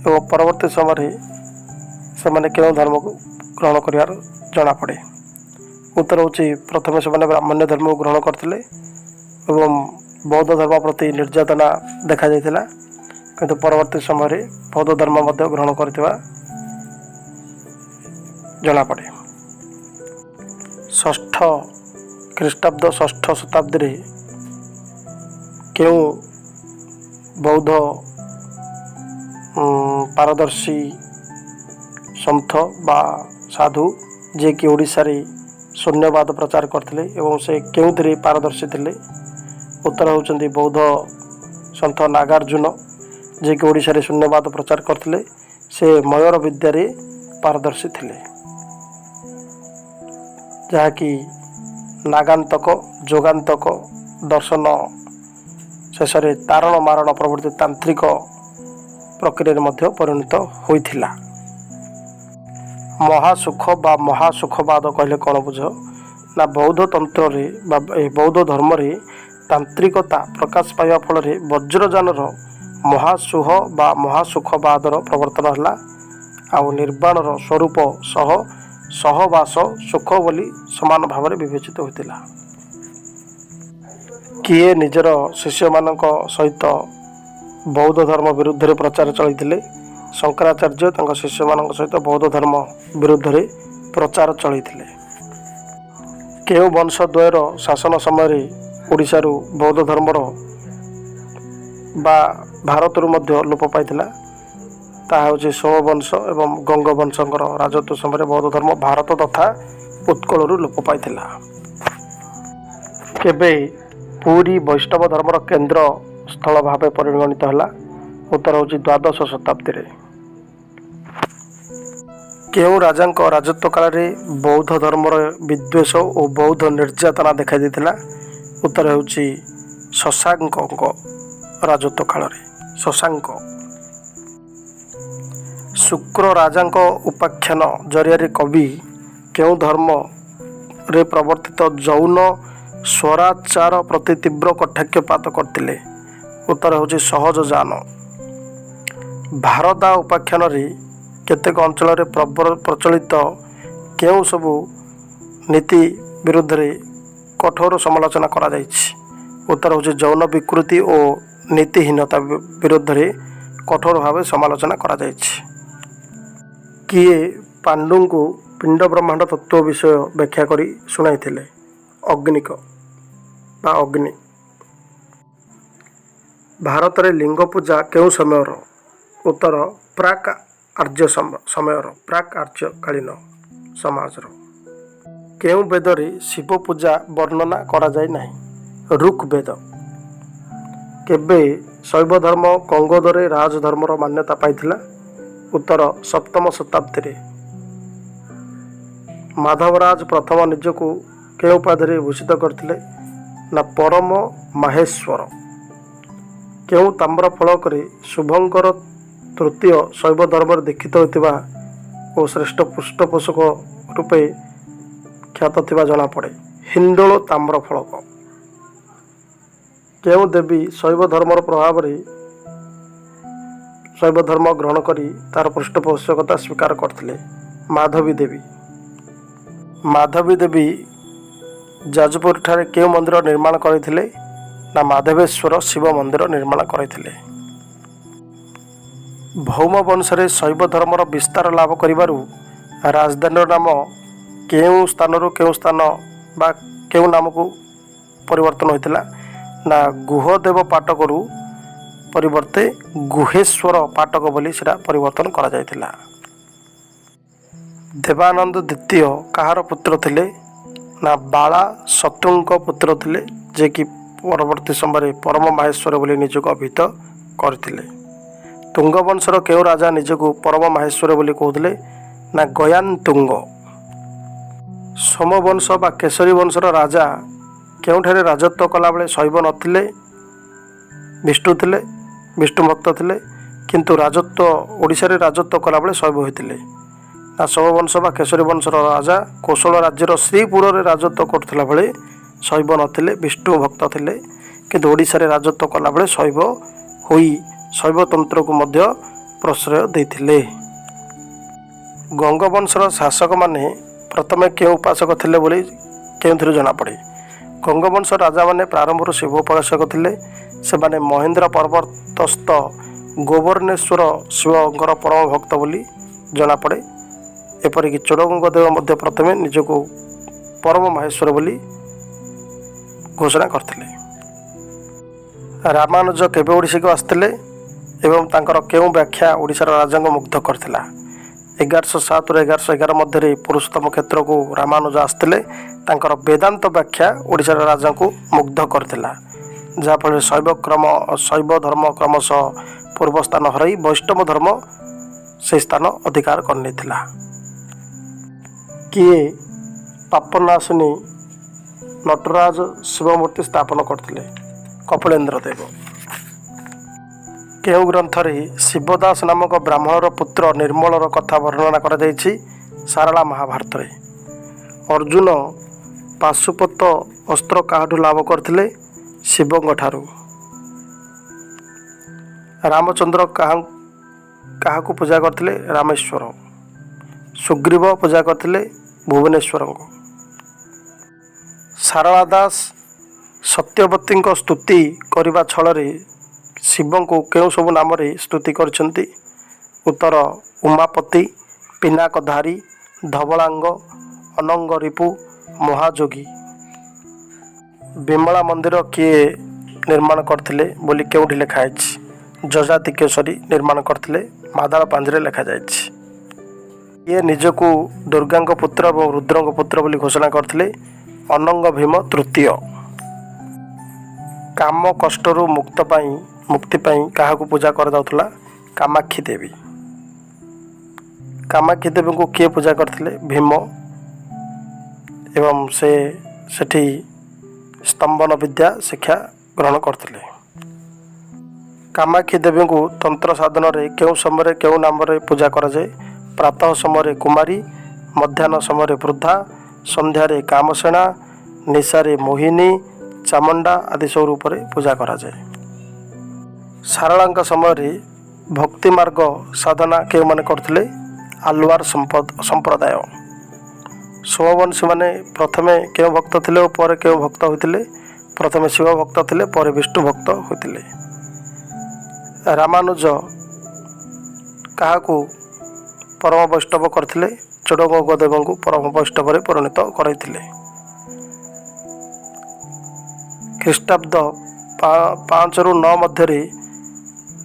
ଏବଂ ପରବର୍ତ୍ତୀ ସମୟରେ ସେମାନେ କେଉଁ ଧର୍ମକୁ ଗ୍ରହଣ କରିବାର ଜଣାପଡ଼େ? ଉତ୍ତର ହେଉଛି ପ୍ରଥମେ ସେମାନେ ବ୍ରାହ୍ମଣ୍ୟ ଧର୍ମକୁ ଗ୍ରହଣ କରିଥିଲେ ଏବଂ ବୌଦ୍ଧ ଧର୍ମ ପ୍ରତି ନିର୍ଯାତନା ଦେଖାଯାଇଥିଲା, କିନ୍ତୁ ପରବର୍ତ୍ତୀ ସମୟରେ ବୌଦ୍ଧ ଧର୍ମ ମଧ୍ୟ ଗ୍ରହଣ କରିଥିବା ଜଣାପଡ଼େ। ଖ୍ରୀଷ୍ଟାବ୍ଦ 6ଠ ଶତାବ୍ଦୀରେ କେଉଁ ବୌଦ୍ଧ ପାରଦର୍ଶୀ ସନ୍ଥ ବା ସାଧୁ ଯିଏକି ଓଡ଼ିଶାରେ ଶୂନ୍ୟବାଦ ପ୍ରଚାର କରିଥିଲେ ଏବଂ ସେ କେଉଁଥିରେ ପାରଦର୍ଶୀ ଥିଲେ? ଉତ୍ତର ହେଉଛନ୍ତି ବୌଦ୍ଧ ସନ୍ଥ ନାଗାର୍ଜୁନ, ଯିଏକି ଓଡ଼ିଶାରେ ଶୂନ୍ୟବାଦ ପ୍ରଚାର କରିଥିଲେ। ସେ ମୟୂର ବିଦ୍ୟାରେ ପାରଦର୍ଶୀ ଥିଲେ, ଯାହାକି ନାଗାନ୍ତକ, ଯୋଗାନ୍ତକ ଦର୍ଶନ ଶେଷରେ ତାରଣ ମାରଣ ପ୍ରଭୃତି ତାନ୍ତ୍ରିକ ପ୍ରକ୍ରିୟାରେ ମଧ୍ୟ ପରିଣତ ହୋଇଥିଲା। ମହାସୁଖ ବା ମହାସୁଖବାଦ କହିଲେ କ'ଣ ବୁଝ? ନା ବୌଦ୍ଧ ତନ୍ତ୍ରରେ ବା ବୌଦ୍ଧ ଧର୍ମରେ ତାନ୍ତ୍ରିକତା ପ୍ରକାଶ ପାଇବା ଫଳରେ ବଜ୍ରଯାନର ମହାସୁହ ବା ମହାସୁଖବାଦର ପ୍ରବର୍ତ୍ତନ ହେଲା ଆଉ ନିର୍ବାଣର ସ୍ୱରୂପ ସହବାସ ସୁଖ ବୋଲି ସମାନ ଭାବରେ ବିବେଚିତ ହୋଇଥିଲା। କିଏ ନିଜର ଶିଷ୍ୟମାନଙ୍କ ସହିତ ବୌଦ୍ଧ ଧର୍ମ ବିରୁଦ୍ଧରେ ପ୍ରଚାର ଚଳାଇଥିଲେ? ଶଙ୍କରାଚାର୍ଯ୍ୟ ତାଙ୍କ ଶିଷ୍ୟମାନଙ୍କ ସହିତ ବୌଦ୍ଧ ଧର୍ମ ବିରୁଦ୍ଧରେ ପ୍ରଚାର ଚଳାଇଥିଲେ। କେଉଁ ବଂଶଦ୍ୱୟର ଶାସନ ସମୟରେ ଓଡ଼ିଶାରୁ ବୌଦ୍ଧ ଧର୍ମର ବା ଭାରତରୁ ମଧ୍ୟ ଲୋପ ପାଇଥିଲା? ତାହା ହେଉଛି ସୋମବଂଶ ଏବଂ ଗଙ୍ଗବଂଶଙ୍କର ରାଜତ୍ୱ ସମୟରେ ବୌଦ୍ଧ ଧର୍ମ ଭାରତ ତଥା ଉତ୍କଳରୁ ଲୋପ ପାଇଥିଲା। କେବେ ପୁରୀ ବୈଷ୍ଣବ ଧର୍ମର କେନ୍ଦ୍ର ସ୍ଥଳ ଭାବେ ପରିଗଣିତ ହେଲା? ଉତ୍ତର ହେଉଛି ଦ୍ୱାଦଶ ଶତାବ୍ଦୀରେ। କେଉଁ ରାଜାଙ୍କ ରାଜତ୍ୱ କାଳରେ ବୌଦ୍ଧ ଧର୍ମର ବିଦ୍ୱେଷ ଓ ବୌଦ୍ଧ ନିର୍ଯାତନା ଦେଖାଯାଇଥିଲା? ଉତ୍ତର ହେଉଛି ଶଶାଙ୍କଙ୍କ ରାଜତ୍ୱ କାଳରେ। ଶଶାଙ୍କ ଶୁକ୍ର ରାଜାଙ୍କ ଉପାଖ୍ୟାନ ଜରିଆରେ କବି କେଉଁ ଧର୍ମରେ ପ୍ରବର୍ତ୍ତିତ ଯୌନ ସ୍ୱରାଚାର ପ୍ରତି ତୀବ୍ର କଟାକ୍ଷପାତ କରିଥିଲେ? ଉତ୍ତର ହେଉଛି ସହଜଯାନ। ଭାରତ ଉପାଖ୍ୟାନରେ କେତେକ ଅଞ୍ଚଳରେ ପ୍ରଚଳିତ କେଉଁ ସବୁ ନୀତି ବିରୁଦ୍ଧରେ କଠୋର ସମାଲୋଚନା କରାଯାଇଛି? ଉତ୍ତର ହେଉଛି ଯୌନ ବିକୃତି ଓ ନୀତିହୀନତା ବିରୁଦ୍ଧରେ କଠୋର ଭାବେ ସମାଲୋଚନା କରାଯାଇଛି। କିଏ ପାଣ୍ଡୁଙ୍କୁ ପିଣ୍ଡ ବ୍ରହ୍ମାଣ୍ଡ ତତ୍ତ୍ୱ ବିଷୟ ବ୍ୟାଖ୍ୟା କରି ଶୁଣାଇଥିଲେ? ଅଗ୍ନିକ ବା ଅଗ୍ନି। ଭାରତରେ ଲିଙ୍ଗ ପୂଜା କେଉଁ ସମୟର? ଉତ୍ତର ପ୍ରାକ୍ ଆର୍ଯ୍ୟ ସମୟର, ପ୍ରାକ୍ ଆର୍ଯ୍ୟକାଳୀନ ସମାଜର। କେଉଁ ବେଦରେ ଶିବ ପୂଜା ବର୍ଣ୍ଣନା କରାଯାଇ ନାହିଁ? ଋକ୍ ବେଦ। କେବେ ଶୈବ ଧର୍ମ କଙ୍ଗୋଦରେ ରାଜଧର୍ମର ମାନ୍ୟତା ପାଇଥିଲା? ଉତ୍ତର ସପ୍ତମ ଶତାବ୍ଦୀରେ। ମାଧବରାଜ ପ୍ରଥମ ନିଜକୁ କେଉଁ ଉପାଧିରେ ଭୂଷିତ କରିଥିଲେ? ନା ପରମ ମାହେଶ୍ୱର। କେଉଁ ତାମ୍ର ଫଳକରେ ଶୁଭଙ୍କର ତୃତୀୟ ଶୈବ ଧର୍ମରେ ଦୀକ୍ଷିତ ହୋଇଥିବା ଓ ଶ୍ରେଷ୍ଠ ପୃଷ୍ଠପୋଷକ ରୂପେ ଖ୍ୟାତ ଥିବା ଜଣାପଡ଼େ? ହିନ୍ଦୋଳ ତାମ୍ର ଫଳକ। କେଉଁ ଦେବୀ ଶୈବ ଧର୍ମର ପ୍ରଭାବରେ ଶୈବ ଧର୍ମ ଗ୍ରହଣ କରି ତାର ପୃଷ୍ଠପୋଷକତା ସ୍ୱୀକାର କରିଥିଲେ? ମାଧବୀ ଦେବୀ। ମାଧବୀ ଦେବୀ ଯାଜପୁରଠାରେ କେଉଁ ମନ୍ଦିର ନିର୍ମାଣ କରିଥିଲେ? ନା ମାଧବେଶ୍ୱର ଶିବ ମନ୍ଦିର ନିର୍ମାଣ କରିଥିଲେ। ଭୌମ ବଂଶରେ ଶୈବ ଧର୍ମର ବିସ୍ତାର ଲାଭ କରିବାରୁ ରାଜଧାନୀର ନାମ କେଉଁ ସ୍ଥାନରୁ କେଉଁ ସ୍ଥାନ ବା କେଉଁ ନାମକୁ ପରିବର୍ତ୍ତନ ହୋଇଥିଲା? ନା ଗୁହଦେବ ପାଟକରୁ ପରିବର୍ତ୍ତେ ଗୁହେଶ୍ୱର ପାଟକ ବୋଲି ସେଟା ପରିବର୍ତ୍ତନ କରାଯାଇଥିଲା। ଦେବାନନ୍ଦ ଦ୍ୱିତୀୟ କାହାର ପୁତ୍ର ଥିଲେ? ନା ବାଳା ଶତ୍ରୁଙ୍କ ପୁତ୍ର ଥିଲେ, ଯିଏକି ପରବର୍ତ୍ତୀ ସମୟରେ ପରମ ମାହେଶ୍ୱର ବୋଲି ନିଜକୁ ଅଭିହିତ କରିଥିଲେ। ତୁଙ୍ଗବଂଶର କେଉଁ ରାଜା ନିଜକୁ ପରମ ମାହେଶ୍ୱର ବୋଲି କହୁଥିଲେ? ନା ଗୟାନ ତୁଙ୍ଗ। ସୋମବଂଶ ବା କେଶରୀ ବଂଶର ରାଜା କେଉଁଠାରେ ରାଜତ୍ୱ କଲାବେଳେ ଶୈବ ନଥିଲେ, ବିଷ୍ଣୁ ଥିଲେ, ବିଷ୍ଣୁ ଭକ୍ତ ଥିଲେ, କିନ୍ତୁ ଓଡ଼ିଶାରେ ରାଜତ୍ୱ କଲାବେଳେ ଶୈବ ହୋଇଥିଲେ? ନା ସୋମବଂଶ ବା କେଶରୀ ବଂଶର ରାଜା କୋଶଳ ରାଜ୍ୟର ଶ୍ରୀପୁରରେ ରାଜତ୍ୱ କରୁଥିଲା ବେଳେ ଶୈବ ନଥିଲେ, ବିଷ୍ଣୁ ଭକ୍ତ ଥିଲେ, କିନ୍ତୁ ଓଡ଼ିଶାରେ ରାଜତ୍ୱ କଲାବେଳେ ଶୈବ ହୋଇ ଶୈବତନ୍ତ୍ରକୁ ମଧ୍ୟ ପ୍ରଶ୍ରୟ ଦେଇଥିଲେ। ଗଙ୍ଗବଂଶର ଶାସକମାନେ ପ୍ରଥମେ କେଉଁ ଉପାସକ ଥିଲେ ବୋଲି କେଉଁଥିରୁ ଜଣାପଡ଼େ? ଗଙ୍ଗବଂଶ ରାଜାମାନେ ପ୍ରାରମ୍ଭରୁ ଶିବ ଉପାସକ ଥିଲେ। ସେମାନେ ମହେନ୍ଦ୍ର ପର୍ବତସ୍ଥ ଗୋବର୍ଣ୍ଣେଶ୍ୱର ଶିବଙ୍କର ପରମ ଭକ୍ତ ବୋଲି ଜଣାପଡ଼େ। ଏପରିକି ଚୋଡ଼ଗଙ୍ଗ ଦେବ ମଧ୍ୟ ପ୍ରଥମେ ନିଜକୁ ପରମ ମାହେଶ୍ୱର ବୋଲି ଘୋଷଣା କରିଥିଲେ। ରାମାନୁଜ କେବେ ଓଡ଼ିଶାକୁ ଆସିଥିଲେ ଏବଂ ତାଙ୍କର କେଉଁ ବ୍ୟାଖ୍ୟା ଓଡ଼ିଶାର ରାଜାଙ୍କୁ ମୁଗ୍ଧ କରିଥିଲା? 1107 ରୁ 1111 ମଧ୍ୟରେ ପୁରୁଷୋତ୍ତମ କ୍ଷେତ୍ରକୁ ରାମାନୁଜ ଆସିଥିଲେ। ତାଙ୍କର ବେଦାନ୍ତ ବ୍ୟାଖ୍ୟା ଓଡ଼ିଶାର ରାଜାଙ୍କୁ ମୁଗ୍ଧ କରିଥିଲା, ଯାହାଫଳରେ ଶୈବ ଧର୍ମ କ୍ରମଶଃ ପୂର୍ବ ସ୍ଥାନ ହରାଇ ବୈଷ୍ଣବ ଧର୍ମ ସେହି ସ୍ଥାନ ଅଧିକାର କରିନେଇଥିଲା। କିଏ ପାପନାଶିନୀ ନଟରାଜ ଶିବ ମୂର୍ତ୍ତି ସ୍ଥାପନ କରିଥିଲେ? କପିଳେନ୍ଦ୍ର ଦେବ। କେଉଁ ଗ୍ରନ୍ଥରେ ଶିବଦାସ ନାମକ ବ୍ରାହ୍ମଣର ପୁତ୍ର ନିର୍ମଳର କଥା ବର୍ଣ୍ଣନା କରାଯାଇଛି? ସାରଳା ମହାଭାରତରେ। ଅର୍ଜୁନ ପାଶୁପତ ଅସ୍ତ୍ର କାହାଠୁ ଲାଭ କରିଥିଲେ? ଶିବଙ୍କ ଠାରୁ। ରାମଚନ୍ଦ୍ର କାହାକୁ ପୂଜା କରିଥିଲେ? ରାମେଶ୍ୱର। ସୁଗ୍ରୀବ ପୂଜା କରିଥିଲେ ଭୁବନେଶ୍ୱରଙ୍କୁ। ସାରଳା ଦାସ ସତ୍ୟବତୀଙ୍କ ସ୍ତୁତି କରିବା ଛଳରେ ଶିବଙ୍କୁ କେଉଁ ସବୁ ନାମରେ ସ୍ତୁତି କରିଛନ୍ତି? ଉତ୍ତର ଉମାପତି, ପିନାକଧାରୀ, ଧବଳାଙ୍ଗ, ଅନଙ୍ଗ ରିପୁ, ମହାଯୋଗୀ। ବିମଳା ମନ୍ଦିର କିଏ ନିର୍ମାଣ କରିଥିଲେ ବୋଲି କେଉଁଠି ଲେଖା ହେଇଛି? ଯଯାତି କେଶରୀ ନିର୍ମାଣ କରିଥିଲେ, ମାଦାଳ ପାଞ୍ଜିରେ ଲେଖାଯାଇଛି। ଇଏ ନିଜକୁ ଦୁର୍ଗାଙ୍କ ପୁତ୍ର ଏବଂ ରୁଦ୍ରଙ୍କ ପୁତ୍ର ବୋଲି ଘୋଷଣା କରିଥିଲେ? ଅନଙ୍ଗ ଭୀମ ତୃତୀୟ। କାମ କଷ୍ଟରୁ ମୁକ୍ତି ପାଇଁ କାହାକୁ ପୂଜା କରାଯାଉଥିଲା? କାମାକ୍ଷୀ ଦେବୀ। କାମାକ୍ଷୀ ଦେବୀଙ୍କୁ କିଏ ପୂଜା କରିଥିଲେ? ଭୀମ। ଏବଂ ସେଠି ସ୍ତମ୍ଭନ ବିଦ୍ୟା ଶିକ୍ଷା ଗ୍ରହଣ କରିଥିଲେ। କାମାକ୍ଷୀ ଦେବୀଙ୍କୁ ତନ୍ତ୍ର ସାଧନରେ କେଉଁ ସମୟରେ କେଉଁ ନାମରେ ପୂଜା କରାଯାଏ? ପ୍ରାତଃ ସମୟରେ କୁମାରୀ, ମଧ୍ୟାହ୍ନ ସମୟରେ ବୃଦ୍ଧା, ସନ୍ଧ୍ୟାରେ କାମସେଣା, ନିଶାରେ ମୋହିନୀ, ଚାମୁଣ୍ଡା ଆଦି ସବୁ ରୂପରେ ପୂଜା କରାଯାଏ। ସାରଳାଙ୍କ ସମୟରେ ଭକ୍ତି ମାର୍ଗ ସାଧନା କେଉଁମାନେ କରୁଥିଲେ? ଆଲୱାର ସମ୍ପ୍ରଦାୟ। ସୋମବଂଶୀମାନେ ପ୍ରଥମେ କେଉଁ ଭକ୍ତ ଥିଲେ ଓ ପରେ କେଉଁ ଭକ୍ତ ହୋଇଥିଲେ? ପ୍ରଥମେ ଶିବ ଭକ୍ତ ଥିଲେ, ପରେ ବିଷ୍ଣୁ ଭକ୍ତ ହୋଇଥିଲେ। ରାମାନୁଜ କାହାକୁ ପରମ ବୈଷ୍ଣବ କରିଥିଲେ? ଚୋଡ଼ଗଙ୍ଗଦେବଙ୍କୁ ପରମ ବୈଷ୍ଣବରେ ପରିଣତ କରାଇଥିଲେ। ଖ୍ରୀଷ୍ଟାବ୍ଦ 5 ରୁ 9 ମଧ୍ୟରେ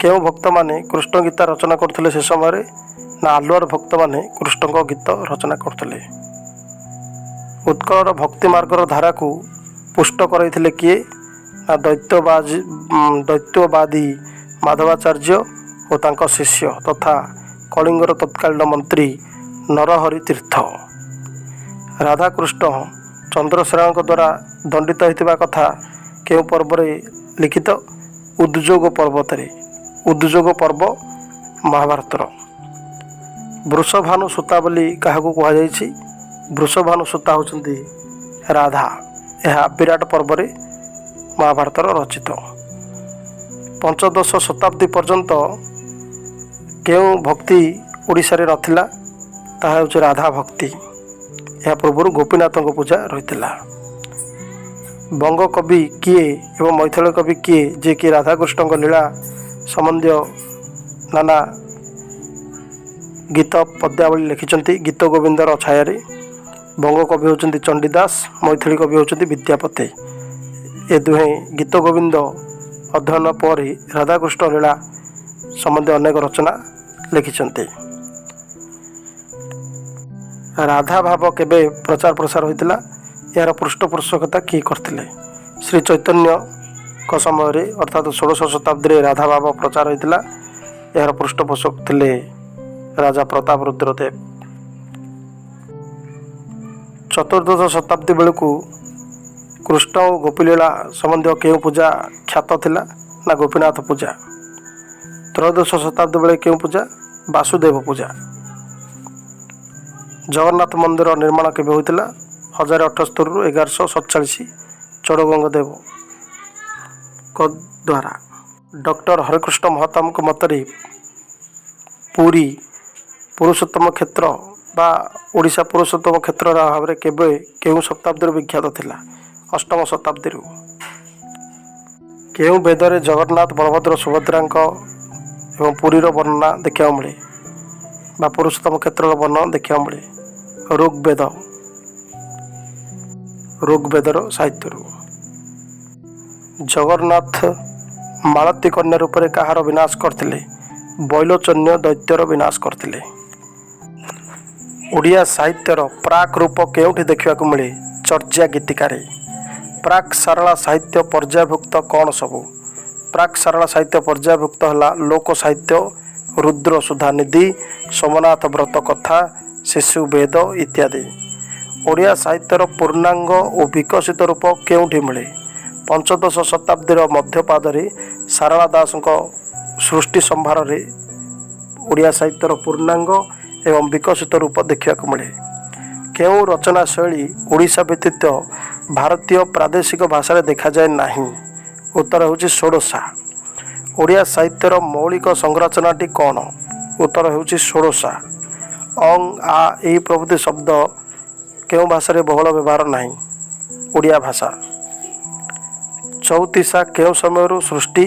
କେଉଁ ଭକ୍ତମାନେ କୃଷ୍ଣ ଗୀତା ରଚନା କରୁଥିଲେ? ସେ ସମୟରେ ନା ଆଲୱାର ଭକ୍ତମାନେ କୃଷ୍ଣଙ୍କ ଗୀତ ରଚନା କରୁଥିଲେ। ଉତ୍କଳର ଭକ୍ତି ମାର୍ଗର ଧାରାକୁ ପୁଷ୍ଟ କରାଇଥିଲେ କିଏ? ନା ଦୈତ୍ୟବାଦୀ ମାଧବାଚାର୍ଯ୍ୟ ଓ ତାଙ୍କ ଶିଷ୍ୟ ତଥା କଳିଙ୍ଗର ତତ୍କାଳୀନ ମନ୍ତ୍ରୀ ନରହରି ତୀର୍ଥ। ରାଧାକୃଷ୍ଣ ଚନ୍ଦ୍ରଶେଖରଙ୍କ ଦ୍ୱାରା ଦଣ୍ଡିତ ହୋଇଥିବା କଥା କେଉଁ ପର୍ବରେ ଲିଖିତ? ଉଦ୍ଯୋଗ ପର୍ବରେ। ଉଦ୍ଯୋଗ ପର୍ବ ମହାଭାରତର। ବୃଷଭାନୁ ସୂତା ବୋଲି କାହାକୁ କୁହାଯାଇଛି? ବୃଷଭାନୁ ସୂତା ହେଉଛନ୍ତି ରାଧା। ଏହା ବିରାଟ ପର୍ବରେ ମହାଭାରତର ରଚିତ। ପଞ୍ଚଦଶ ଶତାବ୍ଦୀ ପର୍ଯ୍ୟନ୍ତ କେଉଁ ଭକ୍ତି ଓଡ଼ିଶାରେ ନଥିଲା? ତାହା ହେଉଛି ରାଧା ଭକ୍ତି। ଏହା ପୂର୍ବରୁ ଗୋପୀନାଥଙ୍କ ପୂଜା ରହିଥିଲା। ବଙ୍ଗ କବି କିଏ ଏବଂ ମୈଥିଳ କବି କିଏ, ଯିଏକି ରାଧାକୃଷ୍ଣଙ୍କ ଲୀଳା ସମ୍ବନ୍ଧୀୟ ନାନା ଗୀତ ପଦ୍ୟାବଳୀ ଲେଖିଛନ୍ତି ଗୀତ ଗୋବିନ୍ଦର ଛାୟାରେ? ବଙ୍ଗ କବି ହେଉଛନ୍ତି ଚଣ୍ଡୀଦାସ, ମୈଥିଳୀ କବି ହେଉଛନ୍ତି ବିଦ୍ୟାପତି। ଏ ଦୁହେଁ ଗୀତ ଗୋବିନ୍ଦ ଅଧ୍ୟୟନ ପରେ ରାଧାକୃଷ୍ଣ ଲୀଳା ସମ୍ବନ୍ଧୀୟ ଅନେକ ରଚନା ଲେଖିଛନ୍ତି। ରାଧା ଭାବ କେବେ ପ୍ରଚାର ପ୍ରସାର ହୋଇଥିଲା? ଏହାର ପୃଷ୍ଠପୋଷକତା କିଏ କରିଥିଲେ? ଶ୍ରୀ ଚୈତନ୍ୟଙ୍କ ସମୟରେ ଅର୍ଥାତ୍ 16ଶ ଶତାବ୍ଦୀରେ ରାଧା ଭାବ ପ୍ରଚାର ହୋଇଥିଲା। ଏହାର ପୃଷ୍ଠପୋଷକ ଥିଲେ ରାଜା ପ୍ରତାପ ରୁଦ୍ର ଦେବ। ଚତୁର୍ଦ୍ଦଶ ଶତାବ୍ଦୀ ବେଳକୁ କୃଷ୍ଣ ଓ ଗୋପୀଲୀଳା ସମ୍ବନ୍ଧୀୟ କେଉଁ ପୂଜା ଖ୍ୟାତ ଥିଲା? ନା ଗୋପୀନାଥ ପୂଜା। ତ୍ରୟୋଦଶ ଶତାବ୍ଦୀ ବେଳେ କେଉଁ ପୂଜା? ବାସୁଦେବ ପୂଜା। ଜଗନ୍ନାଥ ମନ୍ଦିର ନିର୍ମାଣ କେବେ ହୋଇଥିଲା? 1078ରୁ 1147 ଚୋଡ଼ଗଙ୍ଗଦେବଙ୍କ ଦ୍ୱାରା। ଡକ୍ଟର ହରେକୃଷ୍ଣ ମହତାବଙ୍କ ମତରେ ପୁରୀ ପୁରୁଷୋତ୍ତମ କ୍ଷେତ୍ର ବା ଓଡ଼ିଶା ପୁରୁଷୋତ୍ତମ କ୍ଷେତ୍ର ଭାବରେ କେବେ କେଉଁ ଶତାବ୍ଦୀରୁ ବିଖ୍ୟାତ ଥିଲା? 8ମ ଶତାବ୍ଦୀରୁ। କେଉଁ ବେଦରେ ଜଗନ୍ନାଥ ବଳଭଦ୍ର ସୁଭଦ୍ରାଙ୍କ ଏବଂ ପୁରୀର ବର୍ଣ୍ଣନା ଦେଖିବାକୁ ମିଳେ ବା ପୁରୁଷୋତ୍ତମ କ୍ଷେତ୍ରର ବର୍ଣ୍ଣନା ଦେଖିବାକୁ ମିଳେ? ଋଗ୍ବେଦର ସାହିତ୍ୟରୁ। ଜଗନ୍ନାଥ ମାଳତୀ କନ୍ୟା ରୂପରେ କାହାର ବିନାଶ କରିଥିଲେ? ବୈଲୋଚନ୍ୟ ଦୈତ୍ୟର ବିନାଶ କରିଥିଲେ। ଓଡ଼ିଆ ସାହିତ୍ୟର ପ୍ରାକ୍ ରୂପ କେଉଁଠି ଦେଖିବାକୁ ମିଳେ? ଚର୍ଯା ଗୀତିକାରେ। ପ୍ରାକ୍ ସାରଳା ସାହିତ୍ୟ ପର୍ଯ୍ୟାୟଭୁକ୍ତ କ'ଣ ସବୁ? ପ୍ରାକ୍ ସାରଳା ସାହିତ୍ୟ ପର୍ଯ୍ୟାୟଭୁକ୍ତ ହେଲା ଲୋକ ସାହିତ୍ୟ, ରୁଦ୍ର ସୁଧାନିଧି, ସୋମନାଥ ବ୍ରତ କଥା, ଶିଶୁ ବେଦ ଇତ୍ୟାଦି। ଓଡ଼ିଆ ସାହିତ୍ୟର ପୂର୍ଣ୍ଣାଙ୍ଗ ଓ ବିକଶିତ ରୂପ କେଉଁଠି ମିଳେ? ପଞ୍ଚଦଶ ଶତାବ୍ଦୀର ମଧ୍ୟପାଦରେ ସାରଳା ଦାସଙ୍କ ସୃଷ୍ଟି ସମ୍ଭାରରେ ଓଡ଼ିଆ ସାହିତ୍ୟର ପୂର୍ଣ୍ଣାଙ୍ଗ ଏବଂ ବିକଶିତ ରୂପ ଦେଖିବାକୁ ମିଳେ। କେଉଁ ରଚନା ଶୈଳୀ ଓଡ଼ିଶା ବ୍ୟତୀତ ଭାରତୀୟ ପ୍ରାଦେଶିକ ଭାଷାରେ ଦେଖାଯାଏ ନାହିଁ? ଉତ୍ତର ହେଉଛି ଷୋଡ଼ଶା। ଓଡ଼ିଆ ସାହିତ୍ୟର ମୌଳିକ ସଂରଚନାଟି କ'ଣ? ଉତ୍ତର ହେଉଛି ଷୋଡ଼ଶା। ଅଂ ଆ ଏହି ପ୍ରଭୃତି ଶବ୍ଦ କେଉଁ ଭାଷାରେ ବହୁଳ ବ୍ୟବହାର ନାହିଁ? ଓଡ଼ିଆ ଭାଷା। ଚଉତିଶା କେଉଁ ସମୟରୁ ସୃଷ୍ଟି?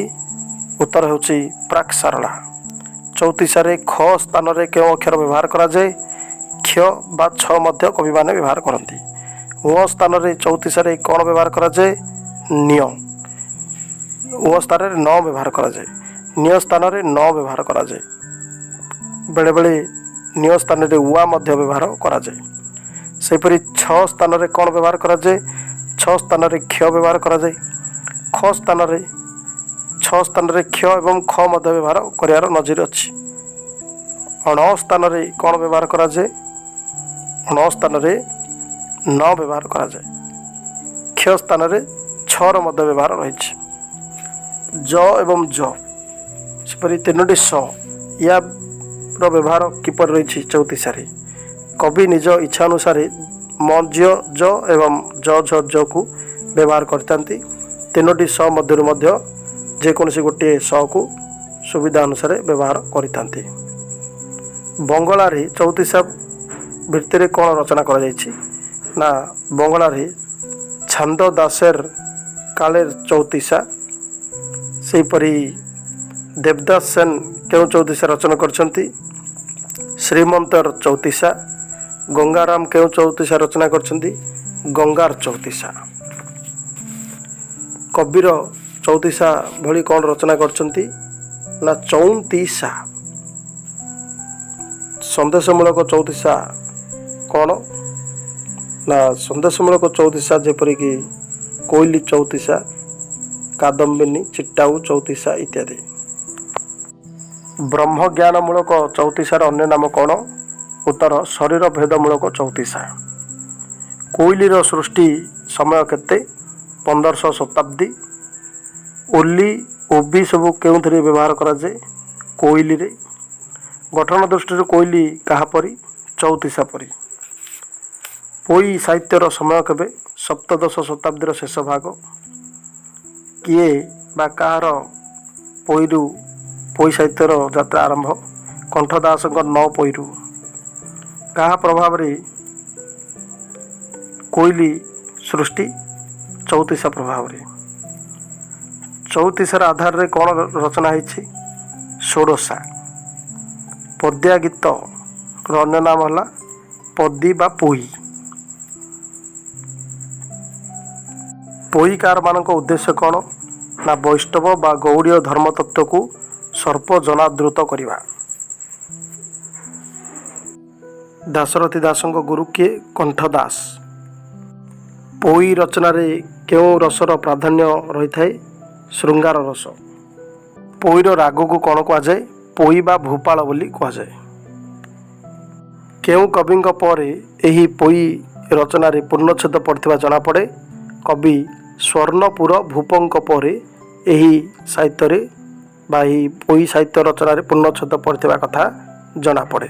ଉତ୍ତର ହେଉଛି ପ୍ରାକ୍ ସାରଳା। ଚଉତିଶାରେ ଖ ସ୍ଥାନରେ କେଉଁ ଅକ୍ଷର ବ୍ୟବହାର କରାଯାଏ? କ୍ଷ ବା ଛ ମଧ୍ୟ କବିମାନେ ବ୍ୟବହାର କରନ୍ତି। ଙ ସ୍ଥାନରେ ଚଉତିଶାରେ କ'ଣ ବ୍ୟବହାର କରାଯାଏ? ନ୍ୟ। ଙ ସ୍ଥାନରେ ନ ବ୍ୟବହାର କରାଯାଏ। ନ୍ୟ ସ୍ଥାନରେ ନ ବ୍ୟବହାର କରାଯାଏ। ବେଳେବେଳେ ନ୍ୟ ସ୍ଥାନରେ ଉଆ ମଧ୍ୟ ବ୍ୟବହାର କରାଯାଏ। ସେହିପରି ଛ ସ୍ଥାନରେ କ'ଣ ବ୍ୟବହାର କରାଯାଏ? ଛ ସ୍ଥାନରେ କ୍ଷ ବ୍ୟବହାର କରାଯାଏ। ଛ ସ୍ଥାନରେ କ୍ଷ ଏବଂ ଖ ମଧ୍ୟ ବ୍ୟବହାର କରିବାର ନଜିର ଅଛି। ଣ ସ୍ଥାନରେ କ'ଣ ବ୍ୟବହାର କରାଯାଏ? ଣ ସ୍ଥାନରେ ନ ବ୍ୟବହାର କରାଯାଏ। କ୍ଷ ସ୍ଥାନରେ ଛର ମଧ୍ୟ ବ୍ୟବହାର ରହିଛି। ଜ ଏବଂ ଜ ସେପରି ତିନୋଟି ସ ୟାର ବ୍ୟବହାର କିପରି ରହିଛି ଚଉତିଶାରେ? କବି ନିଜ ଇଚ୍ଛା ଅନୁସାରେ ମ ଜ୍ୟ ଜ ଏବଂ ଜ ଝ ଜକୁ ବ୍ୟବହାର କରିଥାନ୍ତି। ତିନୋଟି ସ ମଧ୍ୟରୁ ମଧ୍ୟ ଯେକୌଣସି ଗୋଟିଏ ସକୁ ସୁବିଧା ଅନୁସାରେ ବ୍ୟବହାର କରିଥାନ୍ତି। ବଙ୍ଗଳାରେ ଚଉତିଶା ଭିତ୍ତିରେ କ'ଣ ରଚନା କରାଯାଇଛି ନା ବଙ୍ଗଳାରେ ଛାନ୍ଦ ଦାସେର କାଳେର ଚଉତିଶା, ସେହିପରି ଦେବଦାସ ସେନ କେଉଁ ଚଉତିଶା ରଚନା କରିଛନ୍ତି? ଶ୍ରୀମନ୍ତର ଚଉତିଶା। ଗଙ୍ଗାରାମ କେଉଁ ଚଉତିଶା ରଚନା କରିଛନ୍ତି? ଗଙ୍ଗାର ଚଉତିଶା। କବିର ଚଉତିଶା ଭଳି କ'ଣ ରଚନା କରିଛନ୍ତି ନା ଚଉତିଶା। ସନ୍ଦେଶମୂଳକ ଚଉତିଶା କ'ଣ ନା ସନ୍ଦେଶମୂଳକ ଚଉତିଶା ଯେପରିକି କୋଇଲି ଚଉତିଶା, କାଦମ୍ବିନୀ, ଚିଟାଉ ଚଉତିଶା ଇତ୍ୟାଦି। ବ୍ରହ୍ମଜ୍ଞାନମୂଳକ ଚଉତିଶାର ଅନ୍ୟ ନାମ କ'ଣ? ଉତ୍ତର ଶରୀର ଭେଦମୂଳକ ଚଉତିଶା। କୋଇଲିର ସୃଷ୍ଟି ସମୟ କେତେ? 1500 ଶତାବ୍ଦୀ। ଓଲି ଓବି ସବୁ କେଉଁଥିରେ ବ୍ୟବହାର କରାଯାଏ? କୋଇଲିରେ। ଗଠନ ଦୃଷ୍ଟିରୁ କୋଇଲି କାହା ପରି? ଚଉତିଶା ପରି। ପୋଇ ସାହିତ୍ୟର ସମୟ କେବେ? ସପ୍ତଦଶ ଶତାବ୍ଦୀର ଶେଷ ଭାଗ। କିଏ ବା କାହାର ପୋଇରୁ ପୋଇ ସାହିତ୍ୟର ଯାତ୍ରା ଆରମ୍ଭ? କଣ୍ଠଦାସଙ୍କ 9 ପୋଇରୁ। କାହା ପ୍ରଭାବରେ କୋଇଲି ସୃଷ୍ଟି? ଚଉତିଶା ପ୍ରଭାବରେ। ଚଉତିଶାର ଆଧାରରେ କ'ଣ ରଚନା ହେଇଛି? ଷୋଡ଼ଶା। ପଦ୍ୟା ଗୀତର ଅନ୍ୟ ନାମ ହେଲା ପଦୀ ବା ପୋଇ। ପୋଇକାରମାନଙ୍କ ଉଦ୍ଦେଶ୍ୟ କ'ଣ ନା ବୈଷ୍ଣବ ବା ଗୌଡ଼ୀୟ ଧର୍ମତତ୍ତ୍ୱକୁ ସର୍ବଜନାଦୃତ କରିବା। ଦାଶରଥୀ ଦାସଙ୍କ ଗୁରୁ କିଏ? କଣ୍ଠଦାସ। ପୋଇ ରଚନାରେ କେଉଁ ରସର ପ୍ରାଧାନ୍ୟ ରହିଥାଏ? ଶୃଙ୍ଗାର ରସ। ପୋଇର ରାଗକୁ କ'ଣ କୁହାଯାଏ? ପୋଇ ବା ଭୂପାଳ ବୋଲି କୁହାଯାଏ। କେଉଁ କବିଙ୍କ ପରେ ଏହି ପୋଇ ରଚନାରେ ପୂର୍ଣ୍ଣଚ୍ଛେଦ ପଡ଼ିଥିବା ଜଣାପଡ଼େ? କବି ସ୍ୱର୍ଣ୍ଣପୁର ଭୂପଙ୍କ ପରେ ଏହି ସାହିତ୍ୟରେ ବା ଏହି ପୋଇ ସାହିତ୍ୟ ରଚନାରେ ପୂର୍ଣ୍ଣଚ୍ଛେଦ ପଡ଼ିଥିବା କଥା ଜଣାପଡ଼େ।